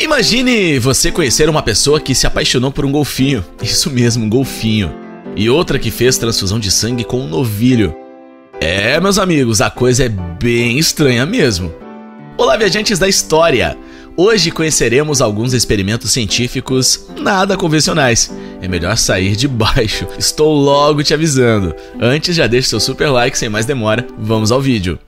Imagine você conhecer uma pessoa que se apaixonou por um golfinho, isso mesmo, um golfinho, e outra que fez transfusão de sangue com um novilho. Meus amigos, a coisa é bem estranha mesmo. Olá, viajantes da história! Hoje conheceremos alguns experimentos científicos nada convencionais. É melhor sair de baixo, estou logo te avisando. Antes, já deixe seu super like, sem mais demora, vamos ao vídeo.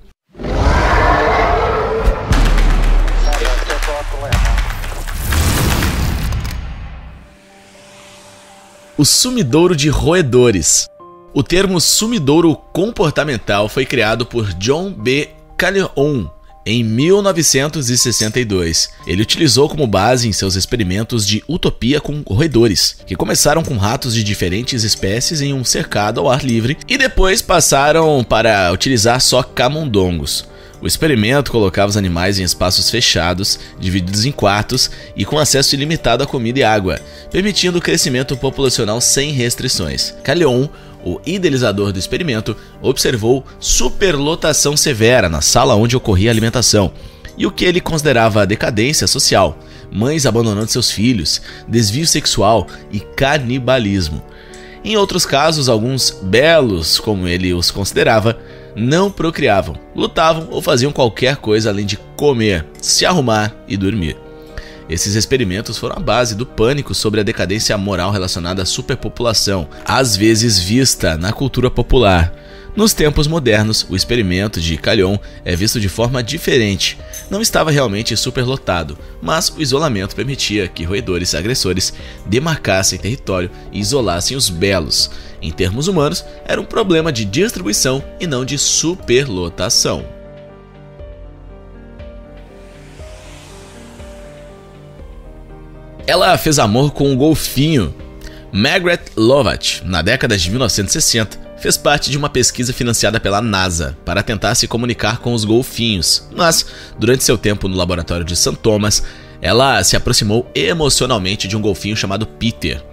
O sumidouro de roedores. O termo sumidouro comportamental foi criado por John B. Calhoun em 1962. Ele utilizou como base em seus experimentos de utopia com roedores, que começaram com ratos de diferentes espécies em um cercado ao ar livre e depois passaram para utilizar só camundongos. O experimento colocava os animais em espaços fechados, divididos em quartos e com acesso ilimitado a comida e água, permitindo o crescimento populacional sem restrições. Calhoun, o idealizador do experimento, observou superlotação severa na sala onde ocorria a alimentação e o que ele considerava decadência social, mães abandonando seus filhos, desvio sexual e canibalismo. Em outros casos, alguns belos, como ele os considerava, não procriavam, lutavam ou faziam qualquer coisa além de comer, se arrumar e dormir. Esses experimentos foram a base do pânico sobre a decadência moral relacionada à superpopulação, às vezes vista na cultura popular. Nos tempos modernos, o experimento de Calhoun é visto de forma diferente. Não estava realmente superlotado, mas o isolamento permitia que roedores agressores demarcassem território e isolassem os belos. Em termos humanos, era um problema de distribuição e não de superlotação. Ela fez amor com um golfinho. Margaret Lovatt, na década de 1960, fez parte de uma pesquisa financiada pela NASA para tentar se comunicar com os golfinhos, mas, durante seu tempo no laboratório de St. Thomas, ela se aproximou emocionalmente de um golfinho chamado Peter.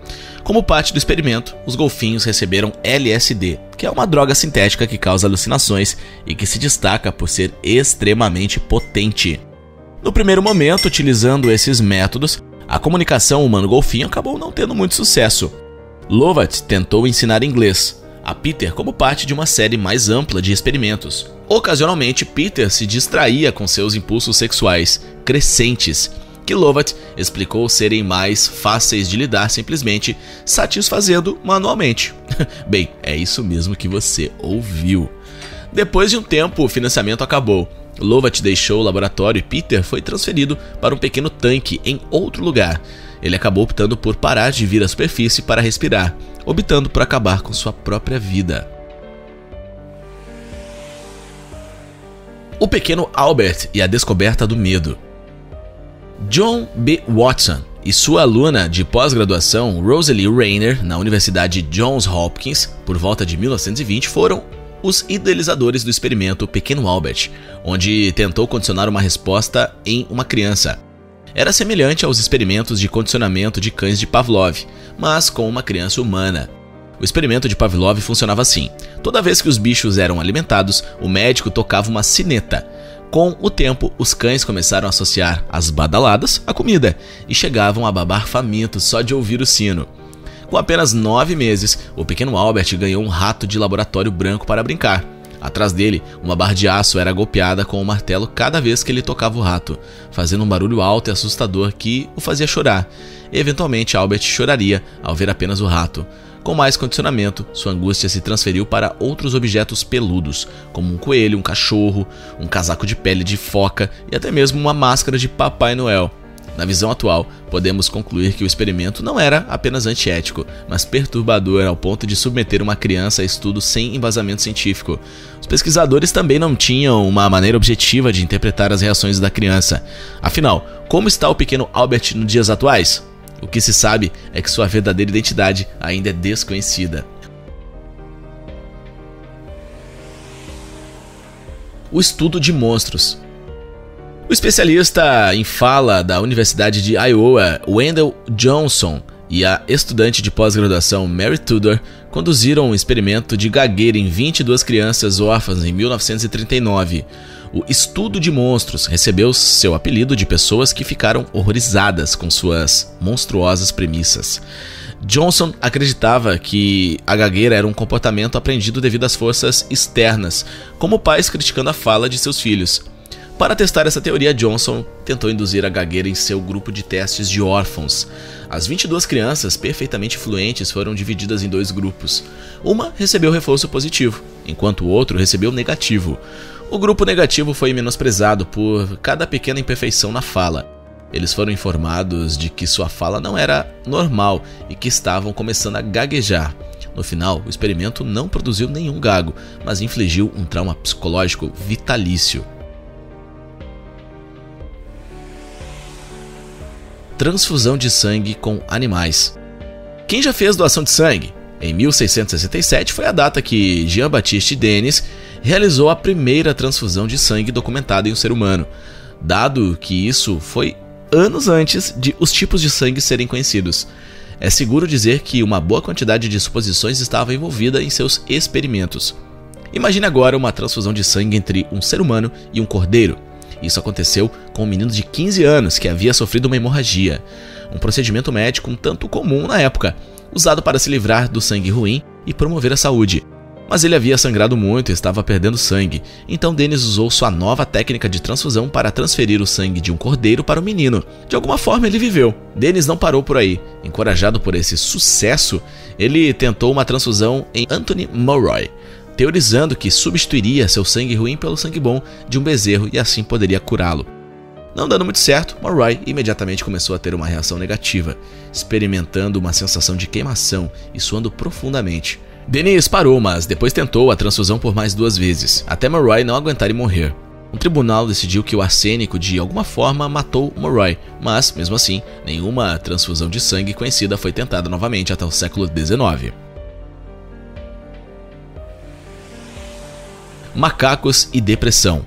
Como parte do experimento, os golfinhos receberam LSD, que é uma droga sintética que causa alucinações e que se destaca por ser extremamente potente. No primeiro momento, utilizando esses métodos, a comunicação humano-golfinho acabou não tendo muito sucesso. Lovatt tentou ensinar inglês a Peter como parte de uma série mais ampla de experimentos. Ocasionalmente, Peter se distraía com seus impulsos sexuais crescentes, que Lovatt explicou serem mais fáceis de lidar simplesmente satisfazendo manualmente. Bem, é isso mesmo que você ouviu. Depois de um tempo, o financiamento acabou. Lovatt deixou o laboratório e Peter foi transferido para um pequeno tanque em outro lugar. Ele acabou optando por parar de vir à superfície para respirar, optando por acabar com sua própria vida. O pequeno Albert e a descoberta do medo. John B. Watson e sua aluna de pós-graduação, Rosalie Rayner, na Universidade Johns Hopkins, por volta de 1920, foram os idealizadores do experimento Pequeno Albert, onde tentou condicionar uma resposta em uma criança. Era semelhante aos experimentos de condicionamento de cães de Pavlov, mas com uma criança humana. O experimento de Pavlov funcionava assim: toda vez que os bichos eram alimentados, o médico tocava uma sineta. Com o tempo, os cães começaram a associar as badaladas à comida e chegavam a babar famintos só de ouvir o sino. Com apenas 9 meses, o pequeno Albert ganhou um rato de laboratório branco para brincar. Atrás dele, uma barra de aço era golpeada com um martelo cada vez que ele tocava o rato, fazendo um barulho alto e assustador que o fazia chorar. Eventualmente, Albert choraria ao ver apenas o rato. Com mais condicionamento, sua angústia se transferiu para outros objetos peludos, como um coelho, um cachorro, um casaco de pele de foca e até mesmo uma máscara de Papai Noel. Na visão atual, podemos concluir que o experimento não era apenas antiético, mas perturbador ao ponto de submeter uma criança a estudos sem embasamento científico. Os pesquisadores também não tinham uma maneira objetiva de interpretar as reações da criança. Afinal, como está o pequeno Albert nos dias atuais? O que se sabe é que sua verdadeira identidade ainda é desconhecida. O estudo de monstros. O especialista em fala da Universidade de Iowa, Wendell Johnson, e a estudante de pós-graduação Mary Tudor conduziram um experimento de gagueira em 22 crianças órfãs em 1939. O estudo de monstros recebeu seu apelido de pessoas que ficaram horrorizadas com suas monstruosas premissas. Johnson acreditava que a gagueira era um comportamento aprendido devido às forças externas, como pais criticando a fala de seus filhos. Para testar essa teoria, Johnson tentou induzir a gagueira em seu grupo de testes de órfãos. As 22 crianças perfeitamente fluentes foram divididas em 2 grupos. Uma recebeu reforço positivo, enquanto o outro recebeu negativo. O grupo negativo foi menosprezado por cada pequena imperfeição na fala. Eles foram informados de que sua fala não era normal e que estavam começando a gaguejar. No final, o experimento não produziu nenhum gago, mas infligiu um trauma psicológico vitalício. Transfusão de sangue com animais. Quem já fez doação de sangue? Em 1667 foi a data que Jean-Baptiste Denis realizou a primeira transfusão de sangue documentada em um ser humano, dado que isso foi anos antes de os tipos de sangue serem conhecidos. É seguro dizer que uma boa quantidade de suposições estava envolvida em seus experimentos. Imagine agora uma transfusão de sangue entre um ser humano e um cordeiro. Isso aconteceu com um menino de 15 anos que havia sofrido uma hemorragia, um procedimento médico um tanto comum na época, usado para se livrar do sangue ruim e promover a saúde. Mas ele havia sangrado muito e estava perdendo sangue, então Denis usou sua nova técnica de transfusão para transferir o sangue de um cordeiro para o menino. De alguma forma ele viveu. Denis não parou por aí. Encorajado por esse sucesso, ele tentou uma transfusão em Anthony Mulroy, teorizando que substituiria seu sangue ruim pelo sangue bom de um bezerro e assim poderia curá-lo. Não dando muito certo, Mulroy imediatamente começou a ter uma reação negativa, experimentando uma sensação de queimação e suando profundamente. Denis parou, mas depois tentou a transfusão por mais 2 vezes, até Mulroy não aguentar e morrer. Um tribunal decidiu que o arsênico de alguma forma matou Mulroy, mas, mesmo assim, nenhuma transfusão de sangue conhecida foi tentada novamente até o século XIX. Macacos e depressão.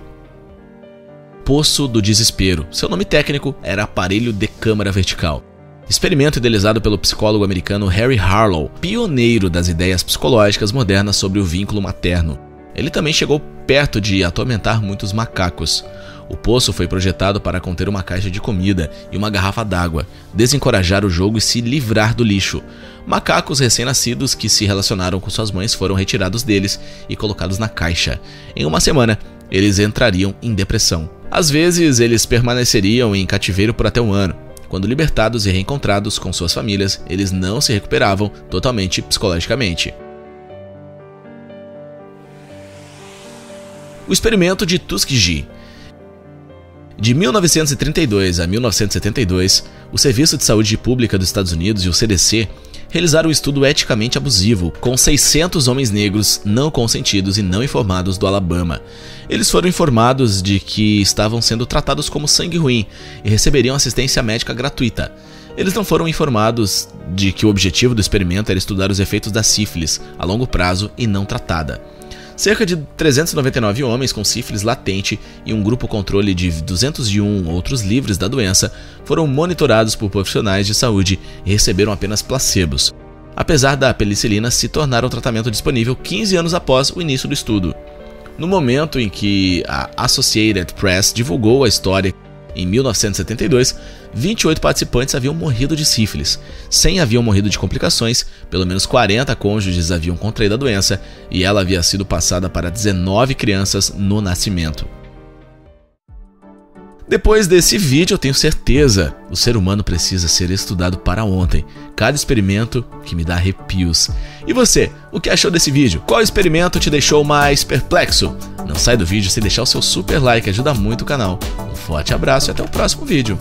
Poço do desespero. Seu nome técnico era aparelho de câmara vertical. Experimento idealizado pelo psicólogo americano Harry Harlow, pioneiro das ideias psicológicas modernas sobre o vínculo materno. Ele também chegou perto de atormentar muitos macacos. O poço foi projetado para conter uma caixa de comida e uma garrafa d'água, desencorajar o jogo e se livrar do lixo. Macacos recém-nascidos que se relacionaram com suas mães foram retirados deles e colocados na caixa. Em uma semana, eles entrariam em depressão. Às vezes, eles permaneceriam em cativeiro por até 1 ano. Quando libertados e reencontrados com suas famílias, eles não se recuperavam totalmente psicologicamente. O experimento de Tuskegee. De 1932 a 1972, o Serviço de Saúde Pública dos Estados Unidos e o CDC realizaram um estudo eticamente abusivo com 600 homens negros não consentidos e não informados do Alabama. Eles foram informados de que estavam sendo tratados como sangue ruim e receberiam assistência médica gratuita. Eles não foram informados de que o objetivo do experimento era estudar os efeitos da sífilis a longo prazo e não tratada. Cerca de 399 homens com sífilis latente e um grupo controle de 201 outros livres da doença foram monitorados por profissionais de saúde e receberam apenas placebos, apesar da penicilina se tornar um tratamento disponível 15 anos após o início do estudo. No momento em que a Associated Press divulgou a história em 1972, 28 participantes haviam morrido de sífilis, 100 haviam morrido de complicações, pelo menos 40 cônjuges haviam contraído a doença e ela havia sido passada para 19 crianças no nascimento. Depois desse vídeo, eu tenho certeza, o ser humano precisa ser estudado para ontem. Cada experimento que me dá arrepios. E você, o que achou desse vídeo? Qual experimento te deixou mais perplexo? Não sai do vídeo sem deixar o seu super like, ajuda muito o canal. Um forte abraço e até o próximo vídeo.